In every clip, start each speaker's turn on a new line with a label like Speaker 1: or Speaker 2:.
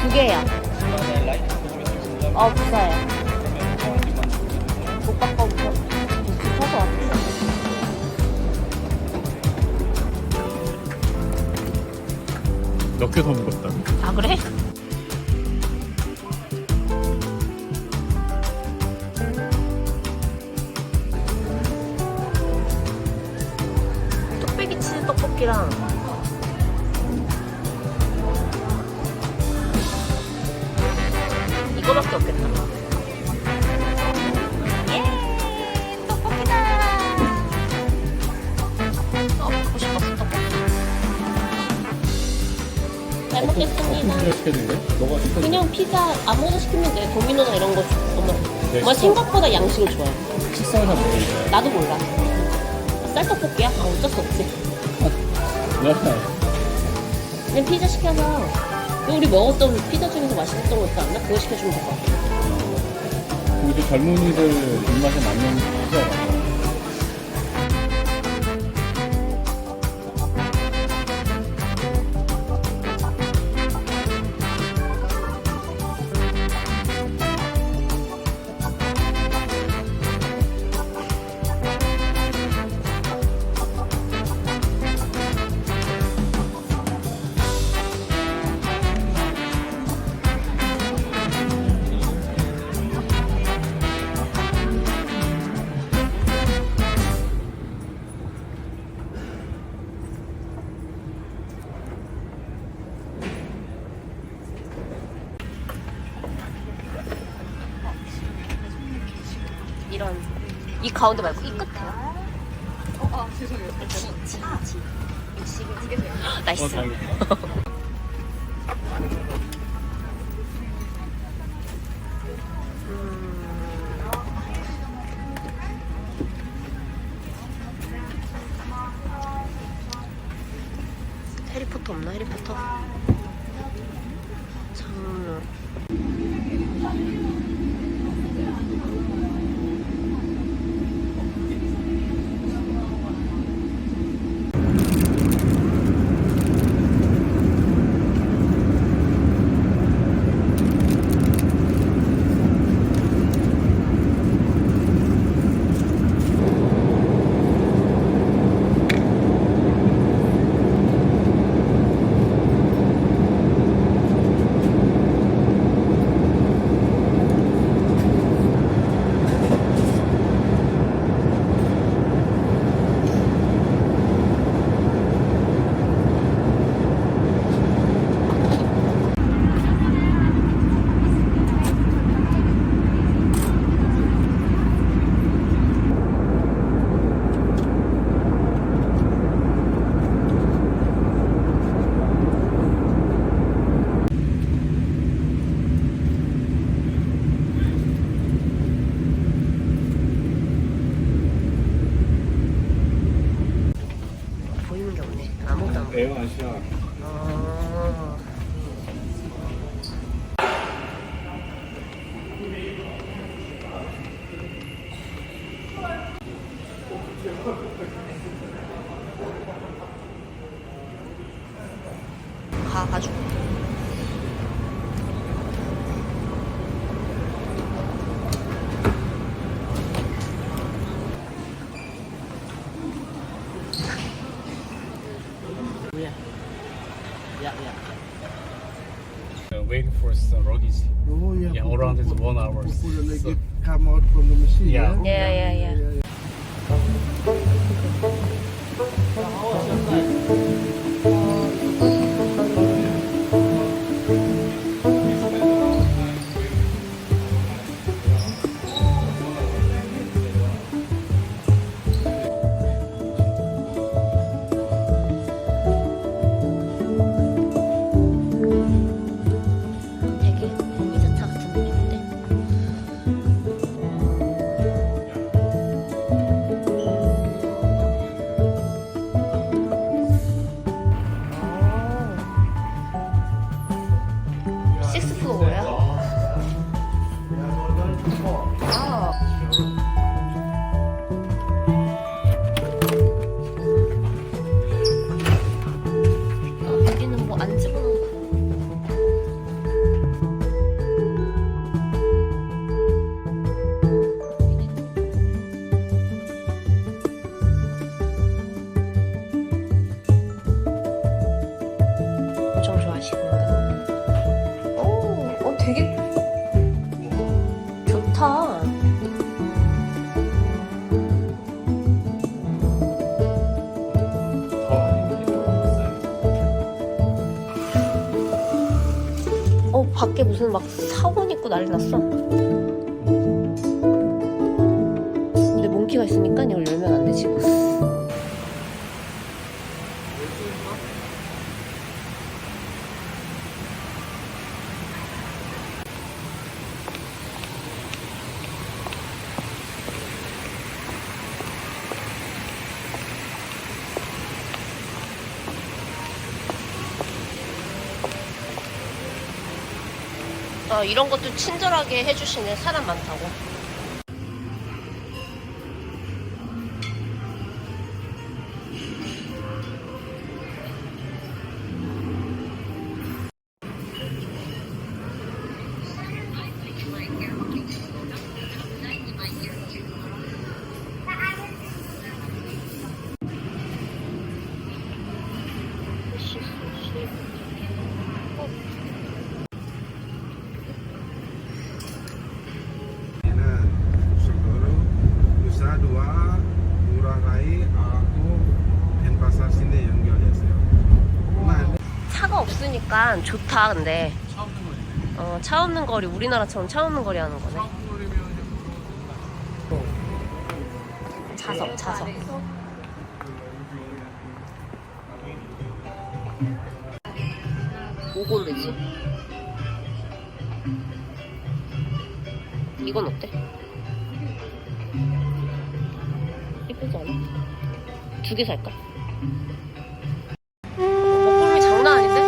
Speaker 1: 두 개요. 없어요. 못 바꿔서 비슷해서 왔어요.
Speaker 2: 몇 개 더 먹었다.
Speaker 1: 아, 그래? 뚝배기 치즈 떡볶이랑 이거밖에 없겠다. 예! 떡볶이다! 먹고 싶었어, 떡볶이. 잘 먹겠습니다.
Speaker 2: 어떻게 된 거야? 너가 시켰어?
Speaker 1: 그냥 피자 아무거나 시키면 돼. 도미노나 이런 거. 엄마,
Speaker 2: 네,
Speaker 1: 엄마 생각보다 양식을 좋아해.
Speaker 2: 식성을 잘 모르겠어요.
Speaker 1: 나도 몰라. 쌀떡볶이야? 아, 어쩔 수 없지. 그냥 피자 시켜서 우리 먹었던 피자 중에서 맛있었던 거 있지 않나? 그거 시켜주면 될 것 같아.
Speaker 2: 그리고 젊은이들 입맛에 맞는 피자라고.
Speaker 1: 이런 이 가운데 말고 이 끝에.
Speaker 3: 죄송해요.
Speaker 1: 나이스.
Speaker 2: 다행이다.
Speaker 1: 해리포터 없나? 해리포터? 장르. 보이는 게 없네. 아무것도 안 보여.
Speaker 2: 에어 아시아.
Speaker 1: 아. 가가지고. 뭐야? 야.
Speaker 2: Waiting for some rogis.
Speaker 3: Oh, yeah.
Speaker 2: Yeah, around is 1 hour.
Speaker 3: Before the leg
Speaker 2: So,
Speaker 3: come out from the machine.
Speaker 2: Yeah.
Speaker 1: Yeah. 되게 공기자차 같은 느낌인데. 식스플로어야? 아. 여기는 뭐 안 집어넣고. 되게 좋다. 밖에 무슨 막 사원 있고 난리 났어. 근데 몽키가 있으니까 이걸 열면 안 돼, 지금. 이런 것도 친절하게 해주시네. 사람 많다고.
Speaker 4: Socorro, Nusa Dua, Ngurah Rai, aku Denpasar sini yang biasanya. Mana?
Speaker 1: 차가 없으니까 좋다. 근데
Speaker 2: 차 없는 거지.
Speaker 1: 차 없는 거리, 우리나라처럼 차 없는 거리 하는 거네. 차석. 뭐 고르지? 이건 어때? 예쁘지 않아? 2개 살까? 먹구름이 장난 아닌데?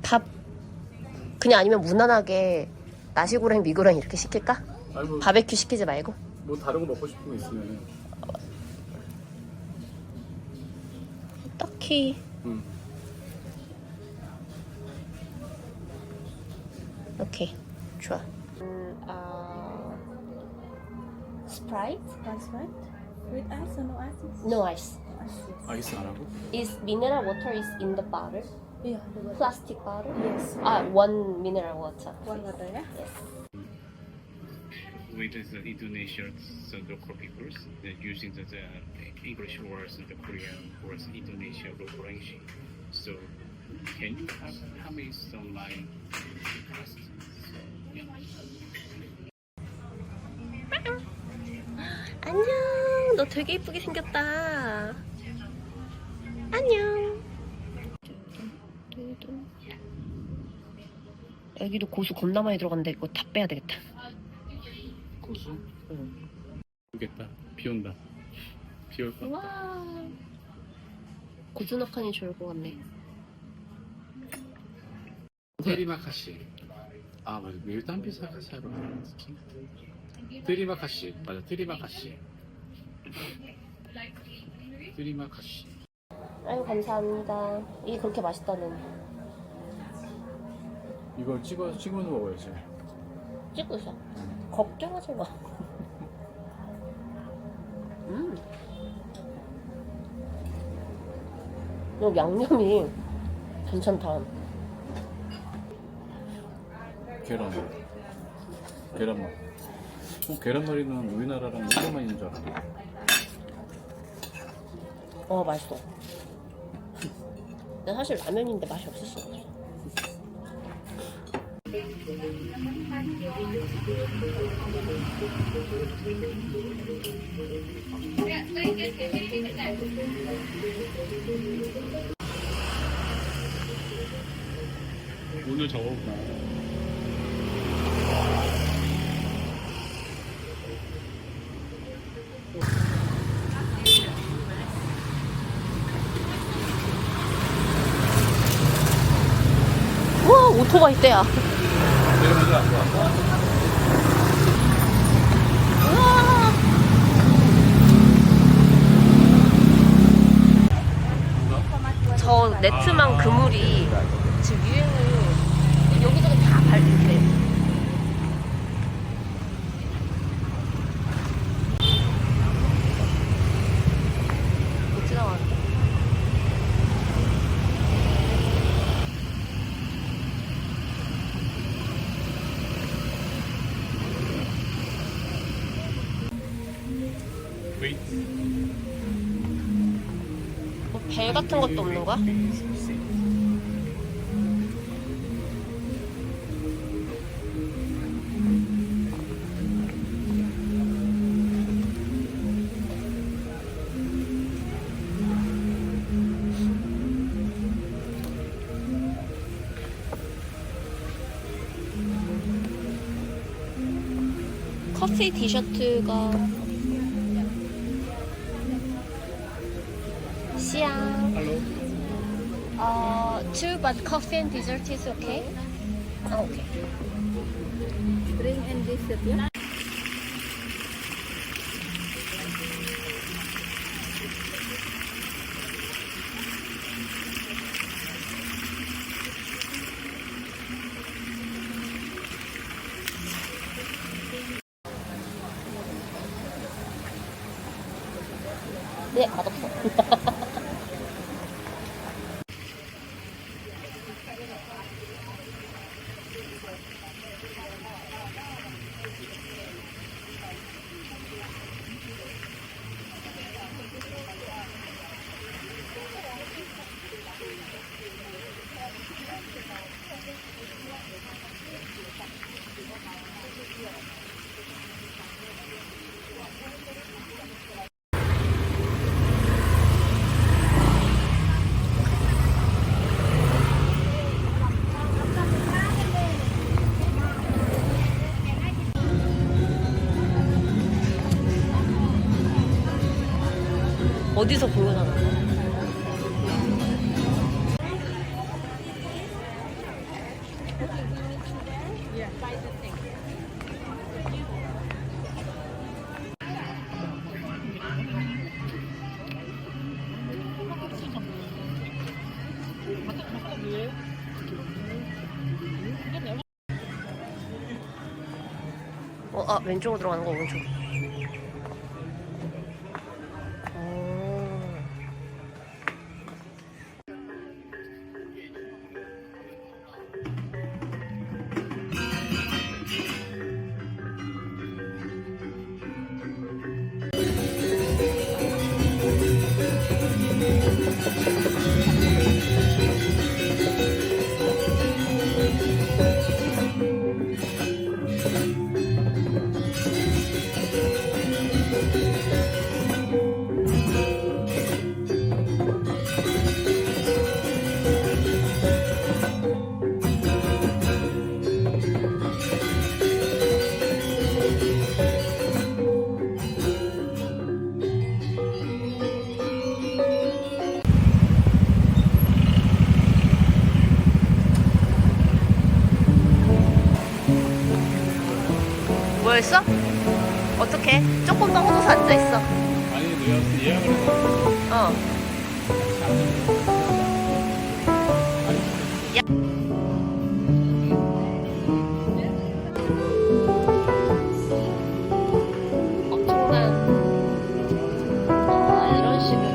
Speaker 1: 밥 그냥 아니면 무난하게 나시고랭 미고랭 이렇게 시킬까?
Speaker 2: 아니 뭐,
Speaker 1: 바베큐 시키지 말고.
Speaker 2: 뭐 다른 거 먹고 싶은 거 있으면.
Speaker 1: 딱히 오케이 좋아. 스프라이트?
Speaker 5: Sprite with ice or no ice?
Speaker 1: No ice.
Speaker 2: 아이스 안 하고?
Speaker 1: Is mineral water is in the bottle?
Speaker 5: Yeah, the water.
Speaker 1: Plastic bottle?
Speaker 5: Yes.
Speaker 1: One mineral water.
Speaker 5: One water, yeah?
Speaker 1: Yes.
Speaker 6: With the Indonesian the local peoples using the English words and the Korean words Indonesia local language. So can you tell me some like
Speaker 1: 안녕. 너 되게 예쁘게 생겼다. 안녕. 여기도 고수 겁나 많이 들어갔는데 이거 다 빼야 되겠다.
Speaker 2: 고수? 응. 모르겠다. 비 온다. 비 올 것 같다.
Speaker 1: 와. 고즈넉하니 좋을 것 같네.
Speaker 2: 테리마카시. 아 맞아. 밀담비사카시로 하는 스킨. 테리마카시. 맞아. 테리마카시. 테리마카시.
Speaker 1: 아유 감사합니다. 이게 그렇게 맛있다는.
Speaker 2: 이걸 찍어서 먹어야지.
Speaker 1: 찍고 있어. 걱정하지 마. 이 양념이 괜찮다.
Speaker 2: 계란. 계란 맛. 계란말이는 우리나라랑 이거만 있는 줄 알았는데.
Speaker 1: 맛있어. 근데 사실 라면인데 맛이 없을 수가 없어.
Speaker 2: 오늘 저거구나.
Speaker 1: 우와, 오토바이 때야. 우와. 저 네트망 그물이 지금 유행을 여기저기 다 밟는데. 못 지나가는데.
Speaker 2: 웨이트.
Speaker 1: 벨 같은 것도 없는 거야? 커피 티셔츠가 시앙. Two, but coffee and dessert is okay? Okay.
Speaker 5: Drink and dessert ya.
Speaker 1: 네, 맛없어. 어디서 공연하는 거야? 왼쪽으로 들어가는 거 오른쪽. 뭐였어? 어떡해? 조금 더 호도서 앉아있어.
Speaker 2: 아니, 내가 예약을 해서.
Speaker 1: 엄청난 이런 식으로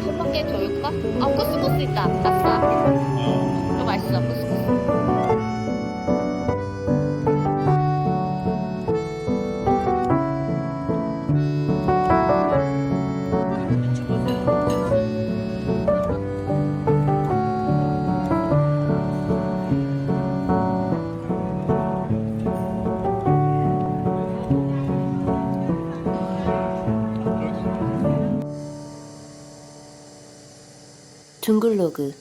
Speaker 1: 한 바퀴 더 올까? 쿠스쿠스 있다. 아싸. 이거 맛있어, 쿠스쿠스. 둥글로그